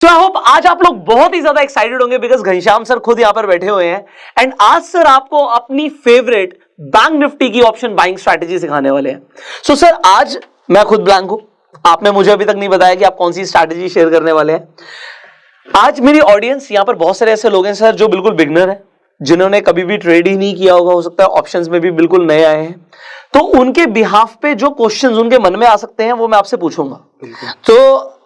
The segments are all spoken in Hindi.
तो आई होप आज आप लोग बहुत ही ज्यादा एक्साइटेड होंगे बिकॉज घनश्याम सर खुद यहां पर बैठे हुए हैं एंड आज सर आपको अपनी फेवरेट बैंक निफ्टी की ऑप्शन बाइंग स्ट्रैटेजी सिखाने वाले हैं। सो सर आज मैं खुद ब्लैंक हूं, आपने मुझे अभी तक नहीं बताया कि आप कौन सी स्ट्रैटेजी शेयर करने वाले हैं। आज मेरी ऑडियंस यहां पर बहुत सारे ऐसे लोग हैं सर जो बिल्कुल बिगनर हैं, जिन्होंने कभी भी ट्रेड ही नहीं किया होगा, हो सकता है ऑप्शंस में भी बिल्कुल नए आए हैं, तो उनके बिहाफ पे जो क्वेश्चंस उनके मन में आ सकते हैं वो मैं आपसे पूछूंगा। तो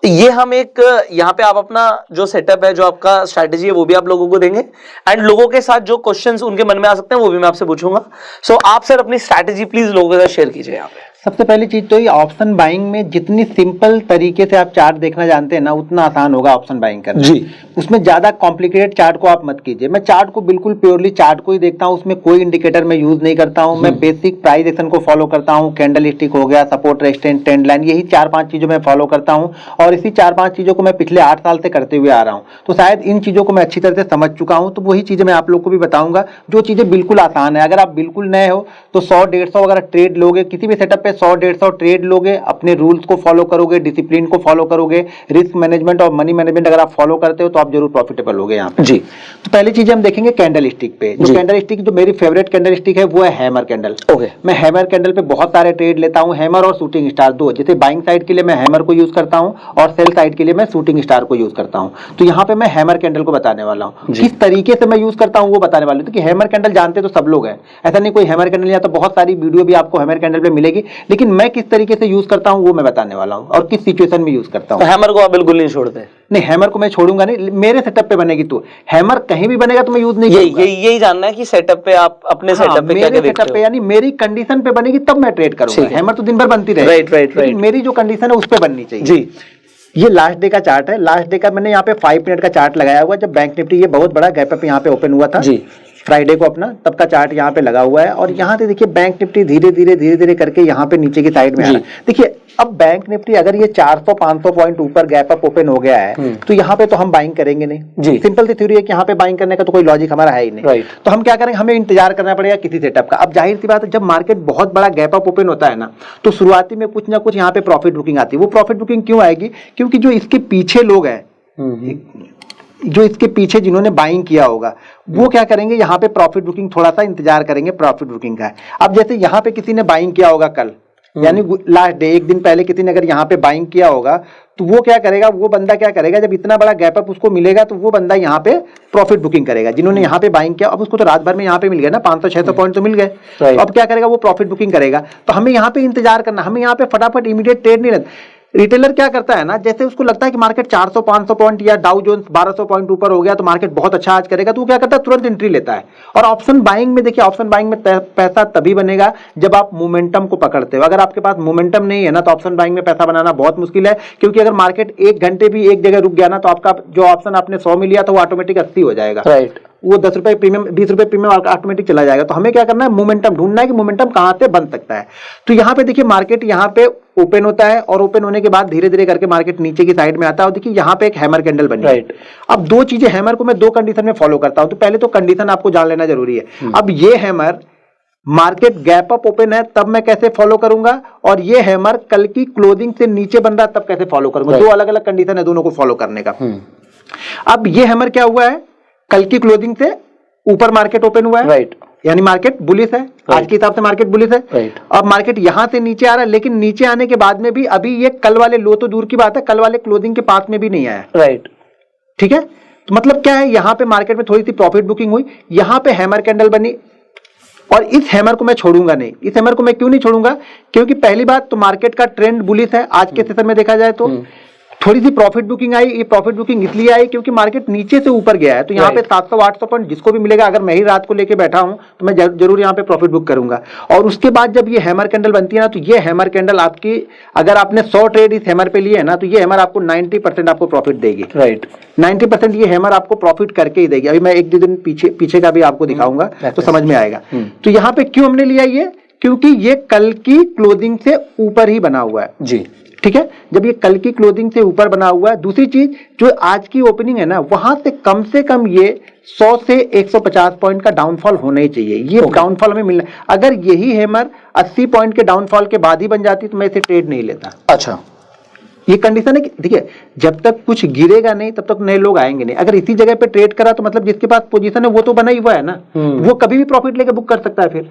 ये हम एक यहाँ पे आप अपना जो सेटअप है, जो आपका स्ट्रैटेजी है, वो भी आप लोगों को देंगे एंड लोगों के साथ जो क्वेश्चंस उनके मन में आ सकते हैं वो भी मैं आपसे पूछूंगा। सो आप सर अपनी स्ट्रैटेजी प्लीज लोगों के साथ शेयर कीजिए यहाँ पे। सबसे पहली चीज तो ये ऑप्शन बाइंग में जितनी सिंपल तरीके से आप चार्ट देखना जानते हैं ना, उतना आसान होगा ऑप्शन बाइंग करना जी। उसमें ज्यादा कॉम्प्लिकेटेड चार्ट को आप मत कीजिए। मैं चार्ट को बिल्कुल प्योरली चार्ट को ही देखता हूँ, उसमें कोई इंडिकेटर मैं यूज नहीं करता हूँ। मैं बेसिक प्राइस एक्शन को फॉलो करता हूँ, कैंडल स्टिक हो गया, सपोर्ट रेजिस्टेंस, ट्रेंड लाइन, यही 4-5 चीजों में फॉलो करता हूँ और इसी 4-5 चीजों को मैं पिछले 8 साल से करते हुए आ रहा हूँ। तो शायद इन चीजों को मैं अच्छी तरह से समझ चुका हूँ, तो वही चीजें मैं आप लोग को भी बताऊंगा जो चीजें बिल्कुल आसान है। अगर आप बिल्कुल नए हो तो 100-150 अगर ट्रेड लोगे किसी भी सेटअप पे, 100-150 ट्रेड लोगे, अपने रूल्स को फॉलो करोगे, डिसिप्लिन को फॉलो करोगे, रिस्क मैनेजमेंट और मनी मैनेजमेंट अगर आप फॉलो करते हो तो आप जरूर प्रॉफिटेबल होगे यहाँ पे। जी। तो पहली चीज हम देखेंगे कैंडल स्टिक पे। जो कैंडल स्टिक, जो मेरी फेवरेट कैंडल स्टिक है वो है हैमर कैंडल। ओके। मैं हैमर कैंडल पे बहुत सारे ट्रेड लेता हूँ, हैमर और शूटिंग स्टार दो। जैसे बाइंग साइड के लिए मैं हैमर को यूज करता हूँ और सेल साइड के लिए मैं शूटिंग स्टार को यूज करता हूँ। तो यहाँ पे मैं हैमर कैंडल को बताने वाला हूँ, किस तरीके से मैं यूज करता हूँ वो बताने वाला हूँ। कि हैमर कैंडल जानते तो सब लोग हैं, ऐसा नहीं कोई हैमर कैंडल, या तो बहुत सारी वीडियो भी आपको हैमर कैंडल पे मिलेगी, लेकिन मैं किस तरीके से यूज करता हूँ वो मैं बताने वाला हूँ और किस सिचुएशन में यूज करता हूँ। हैमर को आप बिल्कुल नहीं छोड़ते? नहीं, हैमर को मैं छोड़ूंगा नहीं, मेरे सेटअप पे बनेगी। तो हैमर कहीं भी बनेगा तो मैं यूज नहीं करूंगा। यही जानना है कि सेटअप पे आप अपने सेटअप पे क्या क्या देखते हो? यानी मेरी कंडीशन पे बनेगी तब मैं ट्रेड करूंगा। हैमर तो दिन भर बनती रहेगी। राइट। मेरी जो कंडीशन है उस पे बननी चाहिए। जी। ये लास्ट डे का चार्ट है। लास्ट डे का मैंने यहाँ पे 5 मिनट का चार्ट लगाया हुआ। जब बैंक निफ्टी ये बहुत बड़ा गैप अप यहाँ पे ओपन हुआ था जी, फ्राइडे को अपना, तब का चार्ट यहाँ पे लगा हुआ है और यहाँ से देखिए बैंक निफ्टी धीरे धीरे करके यहाँ पे नीचे की साइड में आ रहा है। देखिए अब बैंक निफ्टी अगर ये 400-500 पॉइंट ऊपर गैप अप ओपन हो गया है तो यहाँ पे तो हम बाइंग करेंगे नहीं जी। सिंपल सी थ्योरी है कि यहाँ पे बाइंग करने का तो कोई लॉजिक हमारा है ही नहीं। तो हम क्या करेंगे, हमें इंतजार करना पड़ेगा किसी सेटअप का। अब जाहिर सी बात है, जब मार्केट बहुत बड़ा गैप अप ओपन होता है ना, तो शुरुआती में कुछ ना कुछ यहाँ पे प्रॉफिट बुकिंग आती है। वो प्रॉफिट बुकिंग क्यों आएगी? क्योंकि जो इसके पीछे लोग हैं, जो इसके पीछे जिन्होंने बाइंग किया होगा, वो क्या करेंगे, यहाँ पे प्रॉफिट बुकिंग थोड़ा सा इंतजार करेंगे प्रॉफिट बुकिंग का। अब जैसे यहाँ पे किसी ने बाइंग किया होगा कल, यानी लास्ट डे, एक दिन पहले किसी ने अगर यहाँ पे बाइंग किया होगा, तो वो क्या करेगा, वो बंदा क्या करेगा, जब इतना बड़ा गैप अप उसको मिलेगा तो वो बंदा यहाँ पे प्रॉफिट बुकिंग करेगा। जिन्होंने यहाँ पे बाइंग किया, अब उसको तो रात भर में यहाँ पे मिल गया ना, 500-600 पॉइंट तो मिल गए, तो अब क्या करेगा, वो प्रॉफिट बुकिंग करेगा। तो हमें यहाँ पे इंतजार करना, हमें यहाँ पे फटाफट इमीडिएट ट्रेड नहीं रहता। रिटेलर क्या करता है ना, जैसे उसको लगता है कि मार्केट 400-500 पॉइंट या डाउ जोन्स 1200 पॉइंट ऊपर हो गया तो मार्केट बहुत अच्छा आज करेगा, तो वो क्या करता है, तुरंत एंट्री लेता है। और ऑप्शन बाइंग में देखिए, ऑप्शन बाइंग में पैसा तभी बनेगा जब आप मोमेंटम को पकड़ते हो। अगर आपके पास मोमेंटम नहीं है ना, तो ऑप्शन बाइंग में पैसा बनाना बहुत मुश्किल है। क्योंकि अगर मार्केट 1 घंटे भी एक जगह रुक गया ना, तो आपका जो ऑप्शन आपने 100 में लिया तो वो ऑटोमेटिक 80 हो जाएगा। राइट। वो 10 रुपए प्रीमियम, 20 रुपए प्रीमियम ऑटोमेटिक चला जाएगा। तो हमें क्या करना है, मोमेंटम ढूंढना है कि मोमेंटम कहां से बन सकता है। तो यहाँ पे देखिए मार्केट यहाँ पे ओपन होता है और ओपन होने के बाद धीरे धीरे करके मार्केट नीचे की साइड में आता है और देखिए यहाँ पे एक हैमर कैंडल बनी है। अब दो चीजें, हैमर को मैं 2 कंडीशन में फॉलो करता हूं। तो पहले तो कंडीशन आपको जान लेना जरूरी है। अब ये hammer market gap up open है तब मैं कैसे फॉलो करूंगा, और ये हैमर कल की क्लोजिंग से नीचे बन रहा तब कैसे फॉलो करूंगा। 2 अलग अलग कंडीशन है दोनों को फॉलो करने का। अब ये हैमर क्या हुआ है, कल की क्लोजिंग से ऊपर मार्केट ओपन हुआ है, राइट, यानी मार्केट बुलिश है, आज के हिसाब से मार्केट बुलिश है। अब मार्केट यहां से नीचे आ रहा है, लेकिन नीचे आने के बाद में भी अभी ये कल वाले लो तो दूर की बात है, कल वाले क्लोजिंग के पास में भी नहीं आया, राइट, ठीक है। तो मतलब क्या है, यहां पे मार्केट में थोड़ी सी प्रॉफिट बुकिंग हुई, यहां पे हैमर कैंडल बनी और इस हैमर को मैं छोड़ूंगा नहीं। इस हैमर को मैं क्यों नहीं छोड़ूंगा, क्योंकि पहली बात तो मार्केट का ट्रेंड बुलिश है। आज के सेशन में देखा जाए तो थोड़ी सी प्रॉफिट बुकिंग आई। ये प्रॉफिट बुकिंग इसलिए आई क्योंकि मार्केट नीचे से ऊपर गया है। तो यहाँ पे 700-800 पॉइंट जिसको भी मिलेगा, अगर मैं ही रात को लेके बैठा हूं तो मैं जरूर यहाँ पे प्रॉफिट बुक करूंगा। और उसके बाद जब ये हैमर कैंडल बनती है ना, तो ये हैमर कैंडल आपकी, अगर आपने 100 ट्रेड इस हैमर पे लिए है ना, तो ये हैमर आपको 90% आपको प्रॉफिट देगी। राइट, 90% ये हैमर आपको प्रॉफिट करके ही देगी। अभी मैं 1-2 दिन पीछे का भी आपको दिखाऊंगा तो समझ में आएगा। तो यहाँ पे क्यों हमने लिया ये, क्योंकि ये कल की क्लोजिंग से ऊपर ही बना हुआ है जी, ठीक है। जब ये कल की क्लोजिंग से ऊपर बना हुआ है, दूसरी चीज जो आज की ओपनिंग है ना, वहां से कम ये 100 से 150 पॉइंट का डाउनफॉल होना ही चाहिए। ये डाउनफॉल हमें मिलना, अगर यही हैमर 80 पॉइंट के डाउनफॉल के बाद ही बन जाती तो मैं इसे ट्रेड नहीं लेता। अच्छा, ये कंडीशन है कि देखिए जब तक कुछ गिरेगा नहीं तब तक नए लोग आएंगे नहीं। अगर इसी जगह पे ट्रेड करा तो मतलब जिसके पास पोजीशन है वो तो बना ही हुआ है ना, वो कभी भी प्रॉफिट लेके बुक कर सकता है। फिर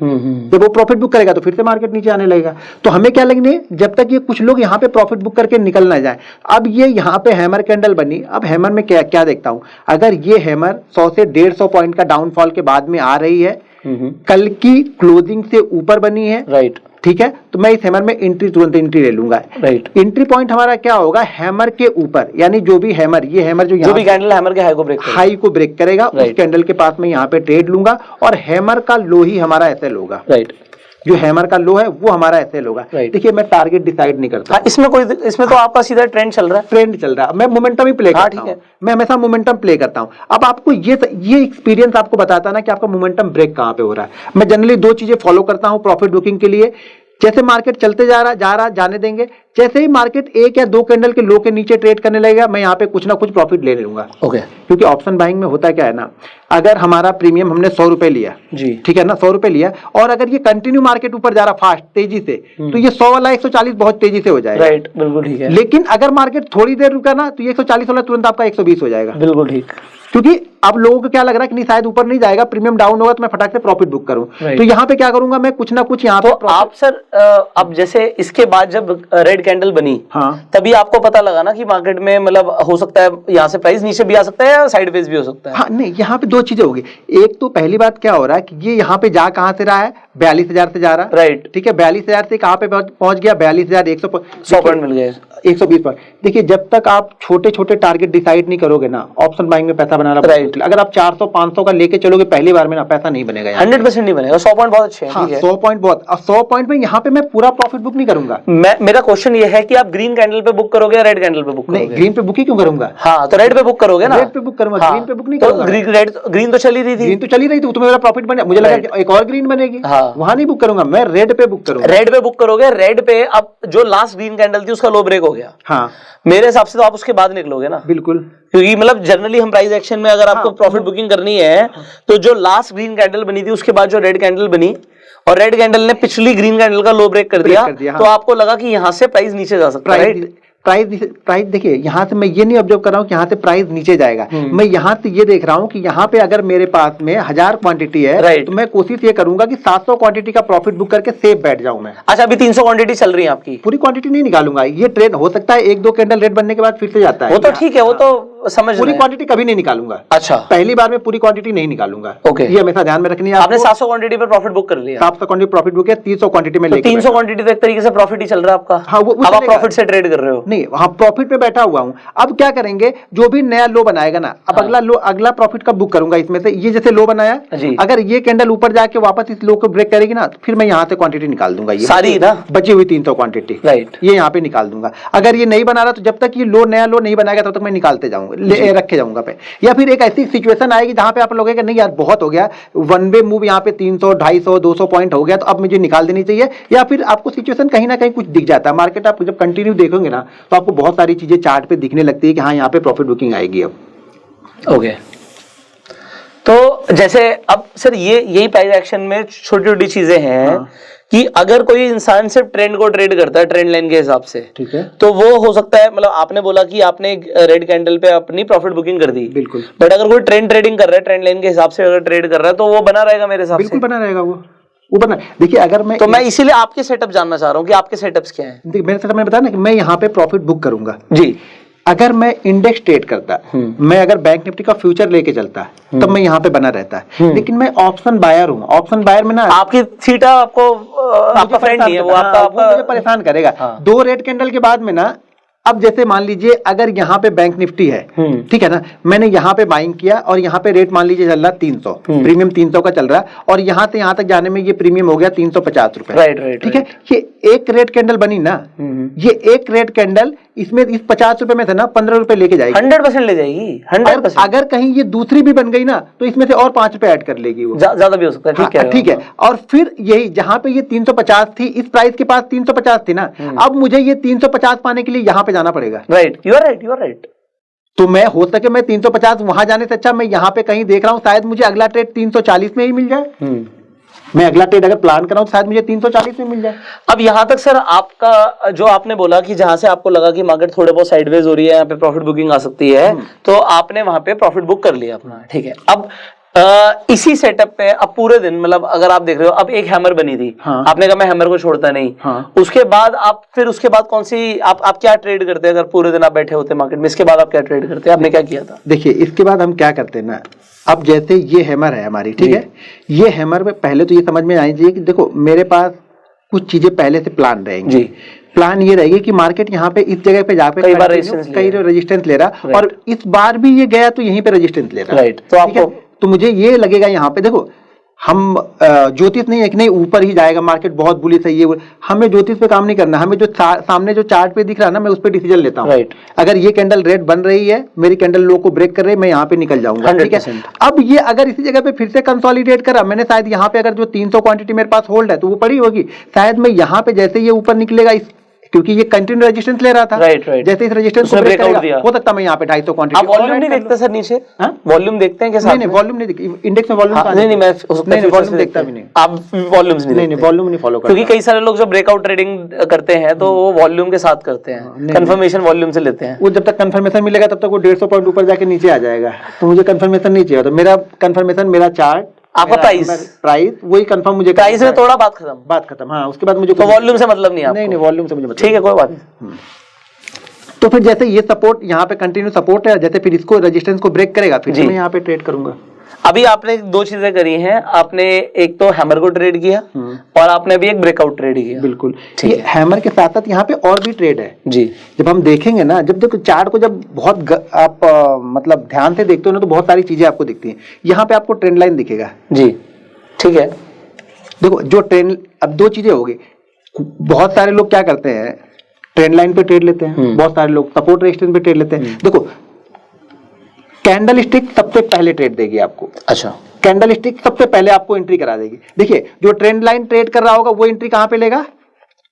जब वो प्रॉफिट बुक करेगा तो फिर से मार्केट नीचे आने लगेगा। तो हमें क्या लगने, जब तक ये कुछ लोग यहाँ पे प्रॉफिट बुक करके निकल ना जाए। अब ये यहाँ पे हैमर कैंडल बनी, अब हैमर में क्या क्या देखता हूँ, अगर ये हैमर 100 से 150 पॉइंट का डाउनफॉल के बाद में आ रही है, कल की क्लोजिंग से ऊपर बनी है, राइट, ठीक है, तो मैं इस हैमर में तुरंत एंट्री ले लूंगा। राइट, एंट्री पॉइंट हमारा क्या होगा, हैमर के ऊपर, यानी जो भी हैमर, ये हैमर जो भी कैंडल हैमर के हाई को ब्रेक करेगा, उस कैंडल के पास में यहाँ पे ट्रेड लूंगा और हैमर का लो ही हमारा एसएल होगा। राइट, जो हैमर का लो है वो हमारा एसएल होगा। देखिए मैं टारगेट डिसाइड नहीं करता। इसमें तो आपका सीधा ट्रेंड चल रहा है, मैं मोमेंटम ही प्ले करता हूं। मैं हमेशा मोमेंटम प्ले करता हूं। अब आपको ये एक्सपीरियंस आपको बताता ना कि आपका मोमेंटम ब्रेक कहां पे हो रहा है। मैं जनरली 2 चीजें फॉलो करता हूं प्रॉफिट बुकिंग के लिए। जैसे मार्केट चलते जा रहा जाने देंगे, जैसे ही मार्केट 1 या 2 कैंडल के लो के नीचे ट्रेड करने लगेगा, मैं यहाँ पे कुछ ना कुछ प्रॉफिट ले लूंगा। ओके, क्योंकि ऑप्शन बाइंग में होता क्या है ना, अगर हमारा प्रीमियम हमने 100 रुपए लिया जी, ठीक है ना, 100 रुपए लिया, और अगर ये कंटिन्यू मार्केट ऊपर जा रहा फास्ट तेजी से, तो ये 100 वाला 140 बहुत तेजी से हो जाएगा। राइट, बिल्कुल ठीक है। लेकिन अगर मार्केट थोड़ी देर रुका ना, तो ये 140 वाला तुरंत आपका 120 हो जाएगा। बिल्कुल ठीक, क्योंकि अब लोगों को क्या लग रहा है कि नहीं शायद ऊपर नहीं जाएगा, प्रीमियम डाउन होगा, तो मैं फटाक से प्रॉफिट बुक करूं। तो यहाँ पे क्या करूंगा मैं, कुछ ना कुछ यहाँ पे आप सर अब जैसे इसके बाद जब रेड कैंडल बनी, हाँ, तभी आपको पता लगा ना कि मार्केट में मतलब हो सकता है यहाँ से प्राइस नीचे भी आ सकता है या साइडवेज भी हो सकता है। हाँ नहीं, यहाँ पे 2 चीजें होगी। एक तो पहली बात क्या हो रहा है कि ये यहाँ पे जा कहाँ से रहा है, 42,000 से जा रहा है। राइट, ठीक है, 42,000 से कहाँ पे पहुंच गया, 42,100 पॉइंट मिल गया, 120 पॉइंट। देखिए जब तक आप छोटे छोटे टारगेट डिसाइड नहीं करोगे ना, ऑप्शन बाइंग में पैसा बनाना, राइट, अगर आप 400-500 का लेके चलोगे पहली बार में ना, पैसा नहीं बनेगा, 100% नहीं बनेगा। 100 पॉइंट बहुत अच्छे हैं, 100 पॉइंट बहुत, और 100 पॉइंट में यहाँ पे मैं पूरा प्रॉफिट बुक नहीं करूंगा। मेरा क्वेश्चन ये है कि आप ग्रीन कैंडल पे बुक करोगे या रेड कैंडल पे बुक करोगे? नहीं, ग्रीन पे बुक ही क्यों करूंगा? हाँ, तो रेड पे बुक करोगे ना? रेड पे बुक करूंगा, ग्रीन पे बुक नहीं करूंगा। ग्रीन तो चली रही थी, ग्रीन तो चली रही थी, तो मेरा प्रॉफिट बने, मुझे लगा एक और ग्रीन बनेगी, वहां नहीं बुक करूंगा, मैं रेड पे बुक करूंगा। रेड पे बुक करोगे, रेड पे अब जो लास्ट ग्रीन कैंडल थी उसका लो ब्रेक हो गया, हाँ, मेरे हिसाब से तो आप उसके बाद निकलोगे ना। बिल्कुल, क्योंकि मतलब जनरली हम प्राइस एक्शन में अगर आपको प्रॉफिट बुकिंग करनी है, तो जो लास्ट ग्रीन कैंडल बनी थी उसके बाद जो रेड कैंडल बनी, और रेड कैंडल ने पिछली ग्रीन कैंडल का लो ब्रेक कर दिया, तो आपको लगा कि यहाँ से प्राइस नीचे जा सकता है। प्राइस देखिए, यहाँ से मैं ये नहीं ऑब्जर्व कर रहा हूँ कि यहाँ से प्राइस नीचे जाएगा, मैं यहाँ से ये देख रहा हूँ कि यहाँ पे अगर मेरे पास में 1000 क्वांटिटी है, तो मैं कोशिश ये करूंगा कि 700 क्वांटिटी का प्रॉफिट बुक करके सेफ बैठ जाऊं मैं। अच्छा, अभी 300 क्वांटिटी चल रही है आपकी? पूरी क्वांटिटी नहीं निकालूंगा, ये ट्रेड हो सकता है 1-2 कैंडल रेड बनने के बाद फिर से जाता है, वो तो ठीक है, वो तो समझ, पूरी क्वांटिटी कभी नहीं निकालूंगा। अच्छा, पहली बार में पूरी क्वांटिटी नहीं निकालूंगा। ओके, ये हमेशा ध्यान में रखनी है। आपने 700 क्वांटिटी पर प्रॉफिट बुक कर लिया, 700 क्वांटिटी प्रॉफिट बुक है, 300 क्वांटिटी में, 300 क्वांटिटी तो एक तरीके से प्रॉफिट ही चल रहा है आपका। हाँ, वो आप प्रॉफिट से ट्रेड कर रहे हो? नहीं, हाँ, प्रॉफिट पे बैठा हुआ हूँ। अब क्या करेंगे, जो भी नया लो बनाएगा ना, अब अगला प्रॉफिट कब बुक करूंगा इसमें से, ये जैसे लो बनाया, अगर ये कैंडल ऊपर जाके वापस इस लो को ब्रेक करेगी ना, तो फिर मैं यहाँ से क्वांटिटी निकाल दूंगा, ये सारी ना बची हुई 300 क्वांटिटी, राइट, ये यहाँ पे निकाल दूंगा। अगर ये नहीं बना रहा तो जब तक ये नया लो नहीं बनाएगा तब तक मैं निकालते जाऊंगा, रखे जाऊंगा पे। या फिर एक ऐसी सिचुएशन आएगी जहां पे आप लोगों नहीं यार बहुत हो गया, वन वे मूव यहाँ पे 300, 250, 200 पॉइंट हो गया, तो अब मुझे निकाल देनी चाहिए। या फिर आपको सिचुएशन कहीं ना कहीं कुछ दिख जाता है, मार्केट आप जब कंटिन्यू देखोगे ना, तो आपको बहुत सारी चीजें चार्ट पे दिखने लगती है कि हाँ यहाँ पे प्रॉफिट बुकिंग आएगी अब। ओके, तो जैसे अब सर यही प्राइस एक्शन में छोटी छोटी चीजें हैं, हाँ, कि अगर कोई इंसान सिर्फ ट्रेंड को ट्रेड करता है ट्रेंड लाइन के हिसाब से, ठीक है, तो वो हो सकता है, मतलब आपने बोला कि आपने रेड कैंडल पे अपनी प्रॉफिट बुकिंग कर दी, बिल्कुल, बट अगर कोई ट्रेडिंग कर रहा है, ट्रेंड लाइन के हिसाब से अगर ट्रेड कर रहा है, तो वो बना रहेगा मेरे हिसाब से। बिल्कुल बना रहेगा वो बना। देखिए अगर मैं, तो मैं इसीलिए आपके सेटअप जानना चाह रहा हूँ कि आपके सेटअप्स क्या हैं। देखिए मेरे सेटअप में बताया ना कि मैं यहाँ पे प्रॉफिट बुक करूंगा जी। अगर मैं इंडेक्स ट्रेड करता, मैं अगर बैंक निफ्टी का फ्यूचर लेके चलता, तब मैं यहाँ पे बना रहता है। लेकिन मैं ऑप्शन बायर हूँ, ऑप्शन बायर में ना आपकी थीटा आपको आपका फ्रेंड नहीं है, वो आपका मुझे परेशान करेगा। 2 रेड कैंडल के बाद में ना, अब जैसे मान लीजिए अगर यहाँ पे बैंक निफ्टी है, ठीक है ना, मैंने यहाँ पे बाइंग किया और यहाँ पे रेट मान लीजिए चल रहा 300, प्रीमियम 300 का चल रहा है, और यहाँ से यहाँ तक जाने में ये प्रीमियम हो गया 350 रुपए, राइट, ठीक है। ये एक रेड कैंडल बनी ना, ये एक रेड कैंडल इसमें इस 50 रुपए में से ना 15 रुपए लेके जाएगी, 100% ले जाएगी, 100%। अगर कहीं ये दूसरी भी बन गई ना, तो इसमें से और 5 रुपए ऐड कर लेगी, वो ज्यादा भी हो सकता है, ठीक है। और फिर यही जहां पे ये 350 थी, इस प्राइस के पास 350 थी ना, अब मुझे ये 350 पाने के लिए यहाँ पे जाना पड़ेगा, राइट, यू आर राइट। तो मैं हो सके मैं 350 वहां जाने से अच्छा मैं यहाँ पे कहीं देख रहा हूँ, शायद मुझे अगला ट्रेड 340 में ही मिल जाए। मैं अगला ट्रेड अगर प्लान कराऊं तो शायद मुझे 340 में मिल जाए। अब यहां तक सर आपका जो आपने बोला कि जहां से आपको लगा कि मार्केट थोड़े बहुत साइडवेज हो रही है, यहाँ पे प्रॉफिट बुकिंग आ सकती है, तो आपने वहां पे प्रॉफिट बुक कर लिया अपना, ठीक है। अब इसी सेटअप पे अब पूरे दिन, मतलब अगर आप देख रहे हो, अब एक हैमर बनी थी, हाँ। आपने कहा मैं हैमर को छोड़ता नहीं, हाँ। उसके बाद आप फिर उसके बाद कौन सी आप क्या ट्रेड करते हैं? अगर पूरे दिन आप बैठे होते मार्केट में, इसके बाद आप क्या ट्रेड करते हैं? आपने क्या किया था? देखिए इसके बाद हम क्या करते हैं ना, अब जैसे ये हैमर है हमारी, ठीक है, ये हैमर में पहले तो ये समझ में आनी चाहिए कि देखो मेरे पास कुछ चीजें पहले से प्लान रहेंगी जी। प्लान ये रहेगी कि मार्केट यहाँ पे इस जगह पे जाके कई रेजिस्टेंस ले रहा, और इस बार भी ये गया तो यहीं पे रेजिस्टेंस ले रहा, राइट। तो आपको तो मुझे ये लगेगा यहाँ पे, देखो हम ज्योतिष नहीं है कि नहीं ऊपर ही जाएगा मार्केट, बहुत बुलिश है ये, हमें ज्योतिष पे काम नहीं करना, हमें जो सामने जो चार्ट पे दिख रहा है ना, मैं उस पे डिसीजन लेता हूँ, राइट। अगर ये कैंडल रेड बन रही है, मेरी कैंडल लो को ब्रेक कर रही है, मैं यहाँ पे निकल जाऊंगा, ठीक है। अब ये अगर इसी जगह पे फिर से कंसोलिडेट करा, मैंने शायद यहाँ पे अगर जो 300 क्वांटिटी मेरे पास होल्ड है तो वो पड़ी होगी, शायद मैं यहाँ पे जैसे ये ऊपर निकलेगा क्योंकि ये कंटिन्यू रेजिस्टेंस ले रहा था, राइट। जैसे इस रेजिस्टेंस को ब्रेक करेगा, हो सकता मैं यहाँ पे 250 क्वांटिटी। आप वॉल्यूम नहीं देखते सर नीचे? वॉल्यूम देखते हैं कैसे? नहीं वॉल्यूम नहीं देखते, इंडेक्स में वॉल्यूम नहीं मैं वॉल्यूम देखता भी नहीं। आप वॉल्यूम्स नहीं वॉल्यूम नहीं फॉलो करते, क्योंकि कई सारे लोग जो ब्रेकआउट ट्रेडिंग करते हैं तो वो वॉल्यूम के साथ करते हैं, कंफर्मेशन वॉल्यूम से लेते हैं। वो जब तक कंफर्मेशन मिलेगा तब तक वो 150 पॉइंट ऊपर जाके नीचे आ जाएगा, तो मुझे कंफर्मेशन नहीं चाहिए। तो मेरा कंफर्मेशन, मेरा चार्ट, आपका प्राइस वही कंफर्म, मुझे प्राइस में थोड़ा बात खत्म। हाँ, उसके बाद मुझे तो वॉल्यूम से मतलब नहीं? नहीं वॉल्यूम से मुझे मतलब, ठीक है, कोई बात नहीं। तो फिर जैसे ये सपोर्ट यहाँ पे कंटिन्यू सपोर्ट है, जैसे फिर इसको रेजिस्टेंस को ब्रेक करेगा, फिर मैं यहाँ पे ट्रेड करूंगा। अभी आपने दो चीजें करी हैं, आपने एक तो हैमर को ट्रेड किया और आपने भी एक ब्रेकआउट ट्रेड किया। बिल्कुल, ये हैमर के साथ साथ यहाँ पे और भी ट्रेड है जी। जब हम देखेंगे ना, जब देखो चार्ट को जब बहुत आप मतलब ध्यान से देखते हो ना, तो बहुत सारी चीजें आपको दिखती हैं। यहाँ पे आपको ट्रेंड लाइन दिखेगा जी, ठीक है। देखो जो ट्रेंड, अब दो चीजें हो गई, बहुत सारे लोग क्या करते हैं, ट्रेंड लाइन पे ट्रेड लेते हैं, बहुत सारे लोग सपोर्ट रेजिस्टेंस पे ट्रेड लेते हैं। देखो कैंडल स्टिक सबसे पहले ट्रेड देगी आपको, अच्छा, कैंडल स्टिक सबसे पहले आपको एंट्री करा देगी। देखिए जो ट्रेंड लाइन ट्रेड कर रहा होगा वो एंट्री कहाँ पे लेगा?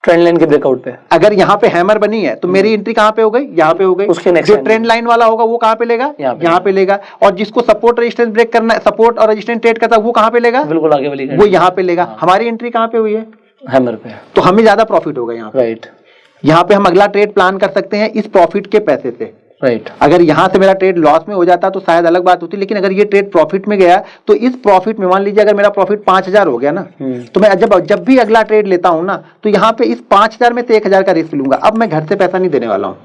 ट्रेंड लाइन के ब्रेकआउट पे। अगर यहाँ पे हैमर बनी है तो मेरी एंट्री कहाँ पे हो गई? यहाँ पे हो गई। उसके नेक्स्ट जो ट्रेंड लाइन वाला होगा वो कहाँ पे लेगा? यहाँ पे लेगा। और जिसको सपोर्ट रेजिस्टेंस ब्रेक करना है, सपोर्ट और रेजिस्टेंस ट्रेड करता है, वो कहाँ पे लेगा? बिल्कुल आगे वाली, वो यहाँ पे लेगा। हमारी एंट्री कहाँ पे हुई है? हैमर पे। तो हमें ज्यादा प्रॉफिट होगा यहाँ, राइट। यहाँ पे हम अगला ट्रेड प्लान कर सकते हैं इस प्रॉफिट के पैसे से, राइट। अगर यहाँ से मेरा ट्रेड लॉस में हो जाता तो शायद अलग बात होती, लेकिन अगर ये ट्रेड प्रॉफिट में गया तो इस प्रॉफिट में, मान लीजिए अगर मेरा प्रॉफिट 5000 हो गया ना, तो मैं जब भी अगला ट्रेड लेता हूँ ना, तो यहाँ पे इस 5000 में से 1000 का रिस्क लूंगा। अब मैं घर से पैसा नहीं देने वाला हूँ,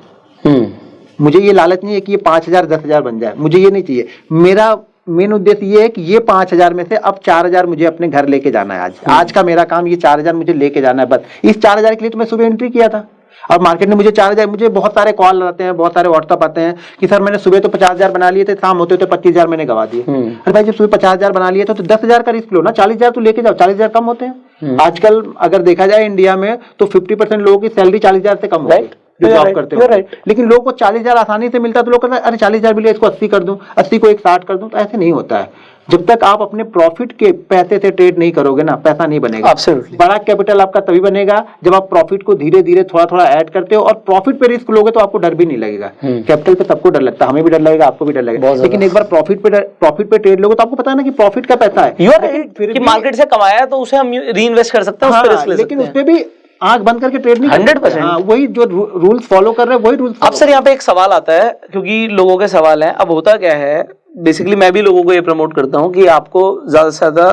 मुझे ये लालच नहीं है कि ये 5000 10,000 बन जाए, मुझे ये नहीं चाहिए। मेरा मेन उद्देश्य ये है कि ये 5000 में से अब 4000 मुझे अपने घर लेके जाना है। आज का मेरा काम ये 4000 मुझे लेके जाना है, बस। इस 4000 के लिए तो मैं सुबह एंट्री किया था, और मार्केट ने मुझे 4000, मुझे बहुत सारे कॉल आते हैं, बहुत सारे व्हाट्सअप आते हैं कि सर मैंने सुबह तो 50,000 बना लिए थे, शाम होते तो 25,000 मैंने गवा दिए। अरे भाई जब सुबह 50,000 बना लिए तो 10,000 का रिस्क लो ना, 40,000 तो लेके जाओ, 40,000 कम होते हैं। आजकल अगर देखा जाए इंडिया में तो 50% लोगों की सैलरी 40,000 से कम होती है जो जॉब करते हो, लेकिन लोगों को 40,000 आसानी से मिलता है, तो लोग कहते हैं अरे 40,000 मिले, इसको 80 कर दूं, 80 को 60 कर दूं। तो ऐसे नहीं होता है। जब तक आप अपने प्रॉफिट के पैसे से ट्रेड नहीं करोगे ना, पैसा नहीं बनेगा। Absolutely. बड़ा कैपिटल आपका तभी बनेगा जब आप प्रॉफिट को धीरे धीरे थोड़ा थोड़ा ऐड करते हो, और प्रॉफिट पे रिस्क लोगे तो आपको डर भी नहीं लगेगा। कैपिटल पे सबको डर लगता है, हमें भी डर लगेगा, आपको भी डर लगेगा, लेकिन एक बार प्रॉफिट पे ट्रेड लोगे तो आपको पता है ना कि प्रॉफिट का पैसा है, फिर मार्केट से कमाया है तो उसे हम री इन्वेस्ट कर सकते हैं, लेकिन उस पर भी आंख बंद करके ट्रेड नहीं 100%। हाँ, वही जो रूल्स फॉलो कर रहे हैं वही रूल्स। अब सर यहाँ पे एक सवाल आता है, क्योंकि लोगों के सवाल हैं। अब होता क्या है, बेसिकली मैं भी लोगों को ये प्रमोट करता हूँ कि आपको ज्यादा से ज्यादा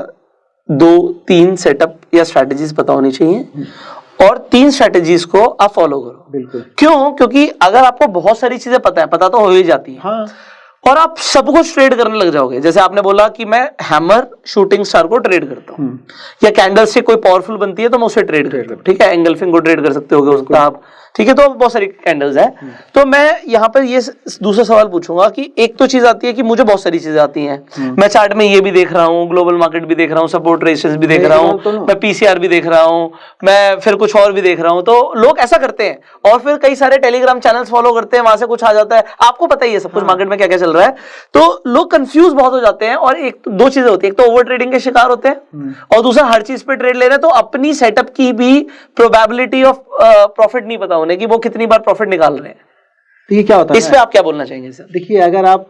2-3 सेटअप या स्ट्रैटेजीज पता होनी चाहिए, और 3 स्ट्रैटेजीज को आप फॉलो करो। बिल्कुल। क्यों? क्योंकि अगर आपको बहुत सारी चीजें पता तो हो ही जाती है, हाँ। और आप सब कुछ ट्रेड करने लग जाओगे। जैसे आपने बोला कि मैं हैमर शूटिंग स्टार को ट्रेड करता हूँ, या कैंडल से कोई पावरफुल बनती है तो मैं उसे ट्रेड करता हूँ, ठीक है। एंगल्फिंग को ट्रेड कर सकते होगे उसका आप, ठीक है। तो बहुत सारी कैंडल्स हैं। तो मैं यहाँ पर ये दूसरा सवाल पूछूंगा कि एक तो चीज आती है कि मुझे बहुत सारी चीजें आती हैं, मैं चार्ट में ये भी देख रहा हूँ, ग्लोबल मार्केट भी देख रहा हूँ, सपोर्ट रेजिस्टेंस भी देख रहा हूँ, मैं पीसीआर भी देख रहा हूँ, मैं फिर कुछ और भी देख रहा हूँ। तो लोग ऐसा करते हैं, और फिर कई सारे टेलीग्राम चैनल्स फॉलो करते हैं, वहां से कुछ आ जाता है। आपको पता ही है सब कुछ मार्केट में क्या क्या चल रहा है, तो लोग कंफ्यूज बहुत हो जाते हैं। और एक दो चीजें होती है, एक तो ओवर ट्रेडिंग के शिकार होते हैं, और दूसरा हर चीज पे ट्रेड ले रहे हैं, तो अपनी सेटअप की भी प्रोबेबिलिटी ऑफ प्रॉफिट नहीं पता होने की, वो कितनी बार प्रॉफिट निकाल रहे हैं। तो ये क्या होता है, इस पे आप क्या बोलना चाहेंगे सर? देखिए अगर आप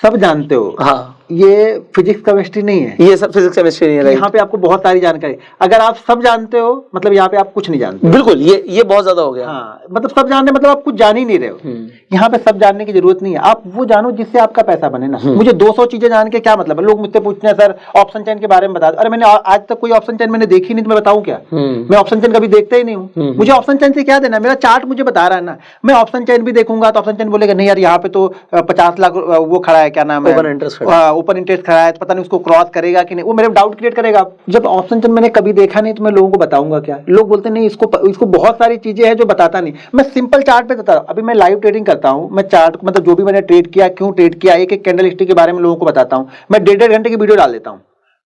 सब जानते हो, हाँ, ये फिजिक्स केमिस्ट्री नहीं है, ये सब फिजिक्स केमिस्ट्री नहीं है। यहाँ पे आपको बहुत सारी जानकारी, अगर आप सब जानते हो मतलब यहाँ पे आप कुछ नहीं जानते। बिल्कुल, ये बहुत ज्यादा हो गया। हाँ, मतलब सब जानने मतलब आप कुछ जान ही नहीं रहे हो। यहाँ पे सब जानने की जरूरत नहीं है, आप वो जानो जिससे आपका पैसा बने ना। मुझे 200 चीजें जान के क्या मतलब है? लोग मुझसे पूछते हैं सर ऑप्शन चेन के बारे में बता दो। अरे मैंने आज तक कोई ऑप्शन चेन मैंने देखी नहीं, तो मैं बताऊं क्या? मैं ऑप्शन चेन कभी देखता ही नहीं हूँ। मुझे ऑप्शन चेन से क्या देना? मेरा चार्ट मुझे बता रहा है ना। मैं ऑप्शन चेन भी देखूंगा तो ऑप्शन चेन बोलेगा नहीं यार यहाँ पे तो 50 लाख वो खड़ा है, क्या नाम है, ओपन इंटरेस्ट खड़ा है, पता नहीं उसको क्रॉस करेगा कि नहीं, वो मेरे डाउट क्रिएट करेगा। जब ऑप्शन चेन मैंने कभी देखा नहीं तो मैं लोगों को बताऊंगा क्या? लोग बोलते नहीं इसको बहुत सारी चीजें हैं जो बताता नहीं। मैं सिंपल चार्ट पे बताता हूँ। अभी मैं लाइव ट्रेडिंग करता हूँ, मैं चार्ट मतलब जो भी मैंने ट्रेड किया, क्यों ट्रेड किया, एक एक कैंडल स्टिक के बारे में लोगों को बताता हूँ। मैं 1.5 घंटे की वीडियो डाल देता हूँ।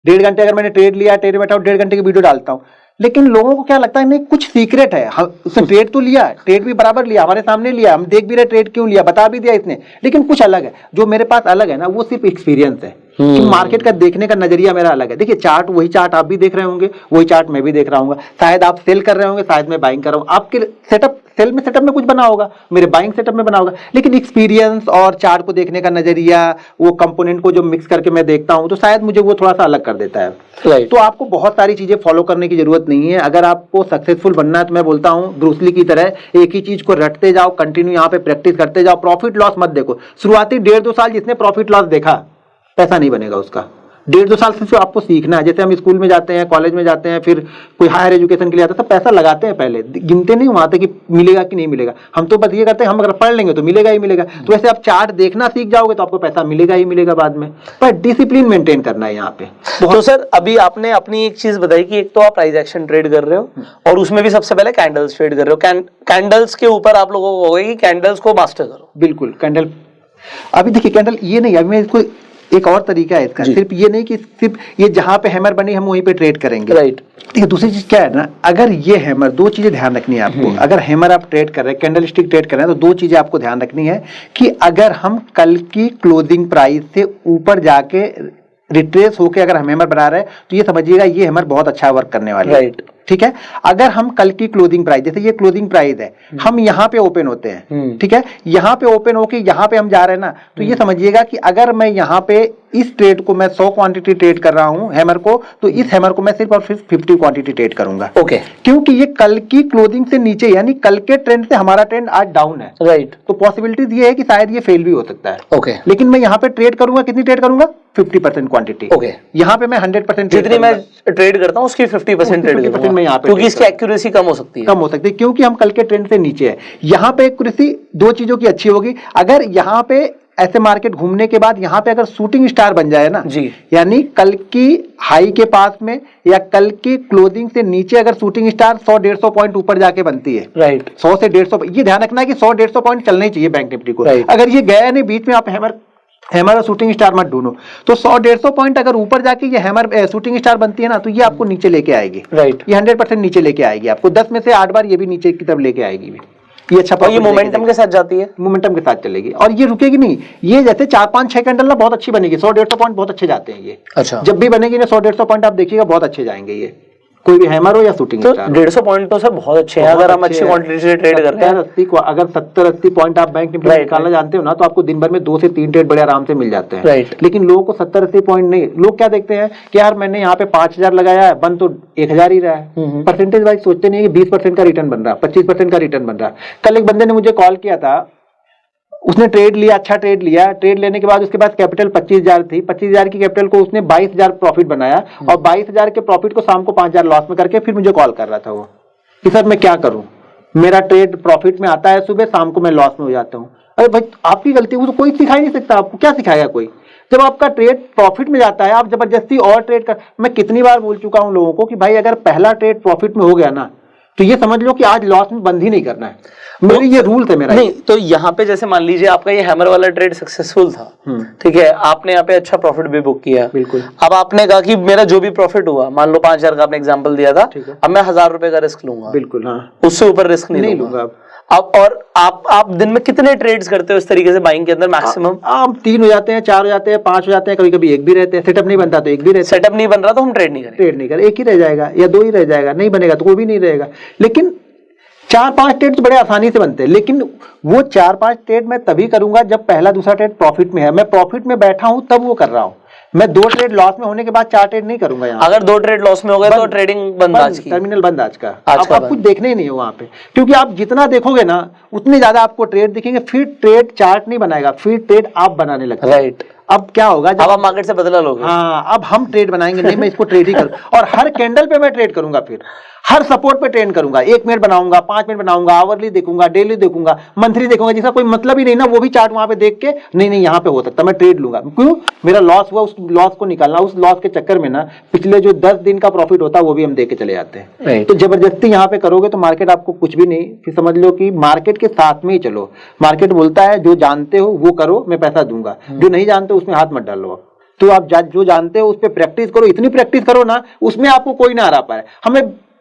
1.5 घंटे अगर मैंने ट्रेड लिया, ट्रेड बैठा 1.5 घंटे की वीडियो डालता हूँ। लेकिन लोगों को क्या लगता है नहीं कुछ सीक्रेट है। उसने ट्रेड तो लिया, ट्रेड भी बराबर लिया, हमारे सामने लिया, हम देख भी रहे ट्रेड क्यों लिया, बता भी दिया इसने, लेकिन कुछ अलग है। जो मेरे पास अलग है ना, वो सिर्फ एक्सपीरियंस है कि मार्केट का देखने का नजरिया मेरा अलग है। देखिए चार्ट वही चार्ट आप भी देख रहे होंगे, वही चार्ट मैं भी देख रहा हूँ। शायद आप सेल कर रहे होंगे, शायद मैं बाइंग कर रहा हूँ। आपके सेटअप सेटअप में कुछ बना होगा, मेरे बाइंग सेटअप में बना होगा, लेकिन एक्सपीरियंस और चार्ट को देखने का नजरिया, वो कंपोनेंट को जो मिक्स करके मैं देखता हूँ, तो शायद मुझे वो थोड़ा सा अलग कर देता है। तो आपको बहुत सारी चीजें फॉलो करने की जरूरत नहीं है। अगर आपको सक्सेसफुल बनना है तो मैं बोलता हूँ ब्रूस ली की तरह एक ही चीज को रटते जाओ, कंटिन्यू यहाँ पे प्रैक्टिस करते जाओ। प्रॉफिट लॉस मत देखो। शुरुआती 1.5-2 साल जिसने प्रॉफिट लॉस देखा, पैसा नहीं बनेगा उसका। 1.5-2 साल से आपको सीखना है। जैसे हम स्कूल में जाते हैं, कॉलेज में जाते हैं, फिर कोई हायर एजुकेशन के लिए आता है, सब पैसा लगाते हैं, पहले गिनते नहीं वहां तक कि मिलेगा कि नहीं मिलेगा। हम तो बस ये करते हैं हम अगर पढ़ लेंगे तो मिलेगा ही मिलेगा। तो वैसे आप चार्ट देखना सीख जाओगे तो आपको पैसा मिलेगा ही मिलेगा बाद में, पर डिसिप्लिन मेंटेन करना है यहाँ पे। तो सर अभी आपने अपनी एक चीज बताई कि एक तो आप प्राइस एक्शन ट्रेड कर रहे हो और उसमें भी सबसे पहले कैंडल्स ट्रेड कर रहे हो। कैंडल्स के ऊपर आप लोगों को होगा कि कैंडल्स को मास्टर करो। बिल्कुल, कैंडल अभी देखिए कैंडल ये नहीं, अभी मैं इसको एक और तरीका है इसका। सिर्फ ये नहीं कि सिर्फ ये जहां पे हैमर बनी हम वहीं पे ट्रेड करेंगे, राइट। ठीक है, दूसरी चीज क्या है ना, अगर ये हैमर, दो चीजें ध्यान रखनी है आपको। अगर हैमर आप ट्रेड कर रहे हैं, कैंडल स्टिक ट्रेड कर रहे हैं, तो दो चीजें आपको ध्यान रखनी है कि अगर हम कल की क्लोजिंग प्राइस से ऊपर जाके रिट्रेस होके अगर हम हैमर बना रहे हैं तो ये समझिएगा ये हैमर बहुत अच्छा वर्क करने वाला है, राइट। ठीक है, अगर हम कल की क्लोजिंग प्राइस, जैसे ये क्लोजिंग प्राइस है, हम यहाँ पे ओपन होते हैं, ठीक है, यहाँ पे ओपन होके यहाँ पे हम जा रहे हैं ना, तो ये समझिएगा कि अगर मैं यहाँ पे इस ट्रेड को मैं 100 क्वांटिटी ट्रेड कर रहा हूँ हैमर को, तो इस हैमर को मैं सिर्फ और सिर्फ 50 क्वांटिटी ट्रेड करूंगा। ओके, क्योंकि ये कल की क्लोजिंग से नीचे, यानी कल के ट्रेंड से हमारा ट्रेंड आज डाउन है, राइट। तो पॉसिबिलिटीज ये है कि शायद ये फेल भी हो सकता है। ओके, लेकिन मैं यहाँ पे ट्रेड करूंगा, कितनी ट्रेड करूंगा? 50% क्वांटिटी। ओके, यहाँ पे मैं 100% जितनी मैं ट्रेड करता हूँ उसकी 50% ट्रेड करूंगा, क्योंकि इसकी एक्यूरेसी कम हो सकती है, क्योंकि हम कल के ट्रेंड से नीचे है। यहाँ पे एक्यूरेसी दो चीजों की अच्छी होगी, अगर यहाँ पे ऐसे मार्केट घूमने के बाद यहाँ पे अगर शूटिंग स्टार बन जाए ना जी, यानी कल की हाई के पास में या कल की क्लोजिंग से नीचे अगर शूटिंग स्टार 100-150 पॉइंट ऊपर जाके बनती है, राइट, 100 से 150, ये ध्यान रखना है कि 100-150 पॉइंट चलना ही चाहिए बैंक निफ्टी को। अगर ये गया नहीं बीच में, आप हैमर और शूटिंग स्टार मत ढूंढो, तो 100-150 पॉइंट अगर ऊपर जाके ये हैमर शूटिंग स्टार बनती है ना, तो ये आपको नीचे लेके आएगी, राइट। ये 100% नीचे लेके आएगी आपको, 10 में से 8 बार ये भी नीचे की तरफ लेके आएगी भी। ये अच्छा, और ये मोमेंटम के साथ जाती है, मोमेंटम के साथ चलेगी और ये रुकेगी नहीं। ये जैसे 4-5-6 कैंडल ना बहुत अच्छी बनेगी, 100-150 पॉइंट बहुत अच्छे जाते हैं ये। अच्छा, जब भी बनेगी ना 100-150 पॉइंट आप देखिएगा बहुत अच्छे जाएंगे ये, कोई भी हैमर हो या शूटिंग स्टार। 150 पॉइंट तो सर बहुत अच्छे हैं अगर हम अच्छी क्वांटिटी से ट्रेड कर रहे हैं। अगर 70-80 पॉइंट आप बैंक निफ्टी निकालना जानते हो ना, तो आपको दिन भर में 2 से 3 ट्रेड बड़े आराम से मिल जाते हैं, राइट। लेकिन लोगों को 70-80 पॉइंट नहीं, लोग क्या देखते हैं कि यार मैंने यहाँ पे 5000 लगाया है, बन तो 1000 ही रहा है। परसेंटेज वाइज सोचते नहीं है कि 20% का रिटर्न बन रहा है, 25% का रिटर्न बन रहा है। कल एक बंदे ने मुझे कॉल किया था, उसने ट्रेड लिया, अच्छा ट्रेड लिया, ट्रेड लेने के बाद उसके पास कैपिटल 25,000 थी, 25,000 की कैपिटल को उसने 22,000 प्रॉफिट बनाया और 22,000 के प्रॉफिट को शाम को 5,000 लॉस में करके फिर मुझे कॉल कर रहा था वो कि सर मैं क्या करूं, मेरा ट्रेड प्रॉफिट में आता है सुबह, शाम को मैं लॉस में हो जाता हूं। अरे भाई आपकी गलती, वो तो कोई सिखा ही नहीं सकता, आपको क्या सिखाएगा कोई? जब आपका ट्रेड प्रॉफिट में जाता है आप जबरदस्ती और ट्रेड कर। मैं कितनी बार बोल चुका हूं लोगों को कि भाई अगर पहला ट्रेड प्रॉफिट में हो गया ना, तो ये समझ लो कि आज लॉस में बंद ही नहीं करना है। मेरी ये रूल थे मेरा। नहीं तो यहाँ पे जैसे मान लीजिए आपका ये हैमर वाला ट्रेड सक्सेसफुल था, ठीक है, आपने यहाँ पे अच्छा प्रॉफिट भी बुक किया, बिल्कुल। अब आपने कहा कि मेरा जो भी प्रॉफिट हुआ, मान लो 5,000 का आपने एग्जांपल दिया था, अब मैं 1,000 रुपए का रिस्क लूंगा, बिल्कुल, हाँ, उससे ऊपर रिस्क नहीं लूंगा। अब और आप दिन में कितने ट्रेड्स करते हो इस तरीके से बाइंग के अंदर मैक्सिमम? आप 3 हो जाते हैं, 4 हो जाते हैं, 5 हो जाते हैं, कभी कभी 1 भी रहते हैं। सेटअप नहीं बनता तो 1 भी रहता है। सेटअप नहीं बन रहा तो हम ट्रेड नहीं करें, 1 ही रह जाएगा या 2 ही रह जाएगा, नहीं बनेगा तो कोई भी नहीं रहेगा। लेकिन 4-5 ट्रेड बड़े आसानी से बनते हैं, लेकिन वो 4-5 ट्रेड मैं तभी करूंगा जब पहला दूसरा ट्रेड प्रॉफिट में है, मैं प्रॉफिट में बैठा हूं तब वो कर रहा हूं। मैं 2 ट्रेड लॉस में होने के बाद 4 ट्रेड नहीं करूंगा यहाँ। अगर 2 ट्रेड लॉस में हो गए तो ट्रेडिंग बंद आज की, टर्मिनल बंद आज का। आज आप कुछ देखने ही नहीं हो वहाँ पे, क्योंकि आप जितना देखोगे ना उतने ज्यादा आपको ट्रेड दिखेंगे। फिर ट्रेड चार्ट नहीं बनाएगा, फिर ट्रेड आप बनाने लगते। राइट। अब क्या होगा जब आप मार्केट से बदला लोगे। हाँ, अब हम ट्रेड बनाएंगे, नहीं मैं इसको ट्रेड ही करूँ और हर कैंडल पे मैं ट्रेड करूंगा, फिर हर सपोर्ट पे ट्रेड करूंगा। 1 मिनट बनाऊंगा, 5 मिनट बनाऊंगा, आवरली देखूंगा, डेली देखूंगा, मंथली देखूंगा, जिसका कोई मतलब ही नहीं ना, वो भी चार्ट वहां पे देख के नहीं यहाँ पे हो सकता, मैं ट्रेड लूंगा। क्यों? मेरा लॉस हुआ, उस लॉस को निकालना, उस लॉस के चक्कर में ना पिछले जो 10 दिन का प्रॉफिट होता है वो भी हम देख के चले जाते हैं। तो जबरदस्ती यहाँ पे करोगे तो मार्केट आपको कुछ भी नहीं, फिर समझ लो कि मार्केट के साथ में ही चलो। मार्केट बोलता है जो जानते हो वो करो, मैं पैसा दूंगा, जो नहीं जानते उसमें हाथ मत डालो। तो आप जो जानते हो उस पर प्रैक्टिस करो, इतनी प्रैक्टिस करो ना उसमें आपको कोई ना हरा पाए।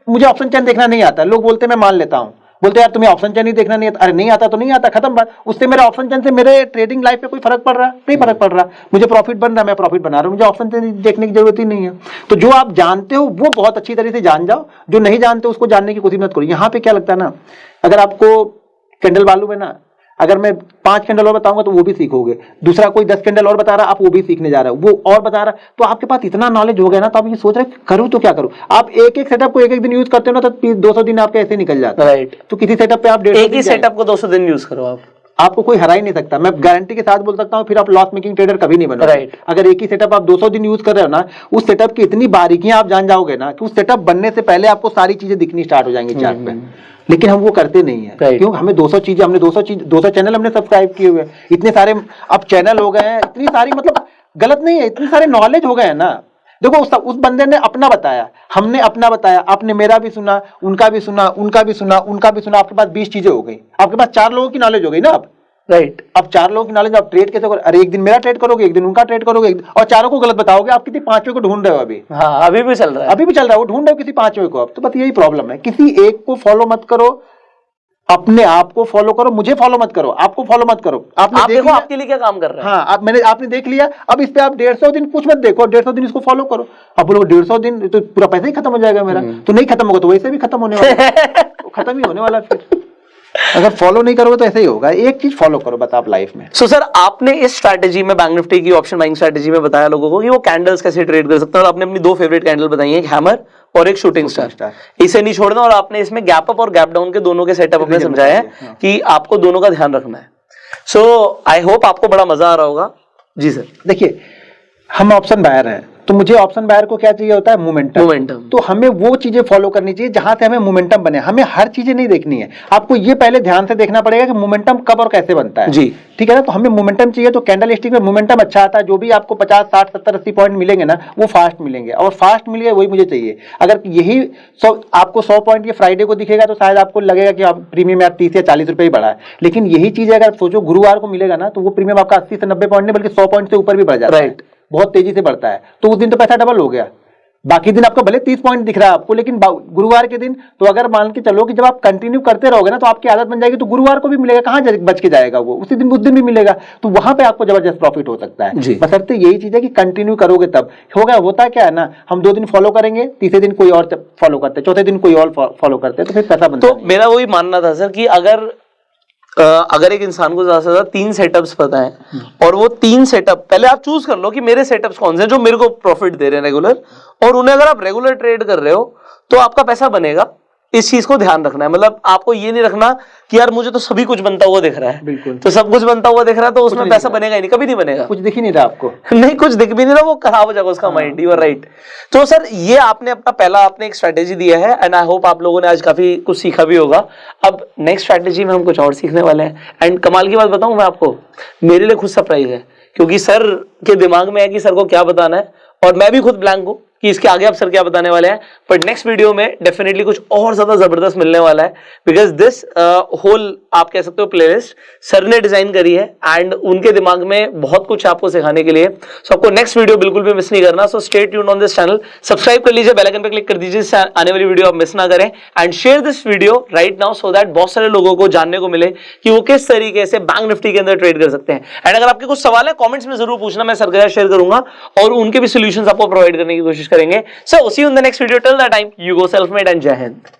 मुझे ऑप्शन चेन देखना नहीं आता, लोग बोलते मैं मान लेता हूं, बोलते यार तुम्हें ऑप्शन चेन ही देखना नहीं आता। अरे नहीं आता तो नहीं आता, खत्म बात। उससे मेरा ऑप्शन चेन से मेरे ट्रेडिंग लाइफ पे कोई फर्क पड़ रहा? नहीं फर्क पड़ रहा। मुझे प्रॉफिट बन रहा, मैं प्रॉफिट बना रहा हूं, मुझे ऑप्शन चेन देखने की जरूरत ही नहीं है। तो जो आप जानते हो वो बहुत अच्छी तरह से जान जाओ, जो नहीं जानते उसको जानने की कोशिश मत करो। यहाँ पे क्या लगता है ना, अगर आपको कैंडल मालूम है ना, अगर मैं 5 कैंडल और बताऊंगा तो वो भी सीखोगे, दूसरा कोई 10 कैंडल और बता रहा आप वो भी सीखने जा रहे हो, वो और बता रहा, तो आपके पास इतना नॉलेज हो गया ना, तो आप ये सोच रहे करूं तो क्या करूं। आप एक सेटअप को एक दिन यूज करते हो ना तो 200 दिन आपके ऐसे निकल जाते हैं। राइट। तो किसी सेटअप पे आप एक ही सेटअप को 200 दिन यूज करो, आपको कोई हरा ही नहीं सकता। मैं गारंटी के साथ बोल सकता हूं, फिर आप लॉस मेकिंग ट्रेडर कभी नहीं बनोगे। राइट। अगर एक ही सेटअप आप 200 दिन यूज कर रहे हो ना, उस सेटअप की इतनी बारीकियां आप जान जाओगे ना कि उस सेटअप बनने से पहले आपको सारी चीजें दिखनी स्टार्ट हो जाएंगी चार्ट पे। लेकिन हम वो करते नहीं है। क्यों? हमें 200 चैनल हमने सब्सक्राइब किए हुए, इतने सारे अब चैनल हो गए हैं, इतनी सारी, मतलब गलत नहीं है, इतने सारे नॉलेज हो गए हैं ना। देखो उस बंदे ने अपना बताया, हमने अपना बताया, आपने मेरा भी सुना, उनका भी सुना, उनका भी सुना, उनका भी सुना, आपके पास 20 चीजें हो गई, आपके पास 4 लोगों की नॉलेज हो गई ना। अब राइट, अब 4 लोगों की नॉलेज, आप ट्रेड कैसे करोगे? अरे एक दिन मेरा ट्रेड करोगे, एक दिन उनका ट्रेड करोगे, और चारों को गलत बताओगे। आप किसी 5वें को ढूंढ रहे हो अभी। हाँ, अभी भी चल रहा है, अभी भी चल रहा है, वो ढूंढ रहे हो किसी 5वें को। अब तो बस यही प्रॉब्लम है, किसी एक को फॉलो मत करो, अपने आप को फॉलो करो। मुझे फॉलो मत करो, आपको फॉलो मत करो। आपने आप देखो आपके लिए क्या काम कर रहा है। हाँ, आपने देख लिया, अब इस पे आप 150 दिन कुछ मत देखो, 150 दिन इसको फॉलो करो। अब बोलो 150 दिन तो पूरा पैसा ही खत्म हो जाएगा मेरा, तो नहीं खत्म होगा तो वैसे भी खत्म होने वाला है। खत्म ही होने वाला फिर। अगर फॉलो नहीं करोगे तो ऐसे ही होगा। एक चीज फॉलो करो बस आप लाइफ में। सो सर, आपने इस स्ट्रैटेजी में, बैंक निफ्टी की ऑप्शन बाइंग स्ट्रैटेजी में बताया लोगों को कि वो कैंडल्स कैसे ट्रेड कर सकते हैं, और आपने अपनी 2 फेवरेट कैंडल बताई है, एक हैमर और एक शूटिंग स्टार। इसे नहीं छोड़ना, और आपने इसमें गैप अप और गैप डाउन के दोनों के सेटअप अपने समझाया है कि आपको दोनों का ध्यान रखना है। सो आई होप आपको बड़ा मजा आ रहा होगा। जी सर। देखिए, हम ऑप्शन बायर हैं, तो मुझे ऑप्शन बायर को क्या चाहिए होता है? मोमेंटम। तो हमें वो चीजें फॉलो करनी चाहिए जहां से हमें मोमेंटम बने। हमें हर चीजें नहीं देखनी है, आपको ये पहले ध्यान से देखना पड़ेगा कि मोमेंटम कब और कैसे बनता है। जी, ठीक है ना। तो हमें मोमेंटम चाहिए, तो कैंडल स्टिक में मोमेंटम अच्छा आता है। जो भी आपको 50, 60, 70, 80 पॉइंट मिलेंगे ना, वो फास्ट मिलेंगे, और फास्ट मिलेगा वही मुझे चाहिए। अगर यही आपको 100 पॉइंट ये फ्राइडे को दिखेगा तो शायद आपको लगेगा कि आप प्रीमियम यार 30 या 40 रुपए ही बढ़ा है। लेकिन यही चीज अगर सोचो गुरुवार को मिलेगा ना, तो वो प्रीमियम आपका 80 से 90 पॉइंट नहीं बल्कि 100 पॉइंट से ऊपर भी बढ़ जाता है। बहुत तेजी से बढ़ता है, तो उस दिन तो पैसा डबल हो गया। बाकी दिन आपको भले 30 पॉइंट दिख रहा है आपको, लेकिन गुरुवार के दिन तो अगर मान के चलो कि जब आप कंटिन्यू करते रहोगे ना, तो आपकी आदत बन जाएगी, तो गुरुवार को भी मिलेगा, कहाँ बच के जाएगा वो, उस दिन भी मिलेगा। तो वहां पे आपको जबरदस्त प्रॉफिट हो सकता है। बशर्ते यही चीज है कि कंटिन्यू करोगे तब होगा। होता क्या है ना, हम 2 दिन फॉलो करेंगे, तीसरे दिन कोई और फॉलो करते, चौथे दिन कोई और फॉलो करते, तो फिर पैसा बनता है। तो मेरा वही मानना था सर कि अगर एक इंसान को ज्यादा से ज्यादा 3 सेटअप्स पता है, और वो 3 सेटअप पहले आप चूज कर लो कि मेरे सेटअप्स कौन से हैं जो मेरे को प्रॉफिट दे रहे हैं रेगुलर, और उन्हें अगर आप रेगुलर ट्रेड कर रहे हो तो आपका पैसा बनेगा। इस चीज को ध्यान रखना है। मतलब आपको ये नहीं रखना कि यार मुझे तो सभी कुछ बनता हुआ दिख रहा है, बिल्कुल, तो सब कुछ बनता हुआ दिख रहा है तो उसमें पैसा बनेगा ही नहीं, कभी नहीं बनेगा। कुछ दिख ही नहीं रहा आपको। नहीं, कुछ दिख भी नहीं रहा, वो खराब हो जाएगा उसका माइंड। You are right. तो सर, ये आपने अपना पहला आपने एक स्ट्रेटेजी दिया है, एंड आई होप आप लोगों ने आज काफी कुछ सीखा भी होगा। अब नेक्स्ट स्ट्रेटेजी में हम कुछ और सीखने वाले हैं, एंड कमाल की बात बताऊं मैं आपको, मेरे लिए खुद सरप्राइज है, क्योंकि सर के दिमाग में है कि सर को क्या बताना है, और मैं भी खुद ब्लैंक हूं कि इसके आगे आप सर क्या बताने वाले हैं। बट नेक्स्ट वीडियो में डेफिनेटली कुछ और ज्यादा जबरदस्त मिलने वाला है, बिकॉज दिस होल आप कह सकते हो प्लेलिस्ट सर ने डिजाइन करी है, एंड उनके दिमाग में बहुत कुछ आपको सिखाने के लिए। सो आपको नेक्स्ट वीडियो बिल्कुल भी मिस नहीं करना। So stay tuned on this channel, subscribe कर लीजिए, बेल आइकन पे क्लिक कर दीजिए, आने वाली वीडियो आप मिस ना करें, and share this video right now so that बहुत सारे लोगों को जानने को मिले कि वो किस तरीके से बैंक निफ्टी के अंदर ट्रेड कर सकते हैं। एंड अगर आपके कुछ सवाल है कॉमेंट्स में जरूर पूछना, मैं सर के साथ शेयर करूंगा और उनके भी सोल्यूशंस आपको प्रोवाइड करने की कोशिश करेंगे। So see you in the next video. Till that time, you go self-made and Jai Hind.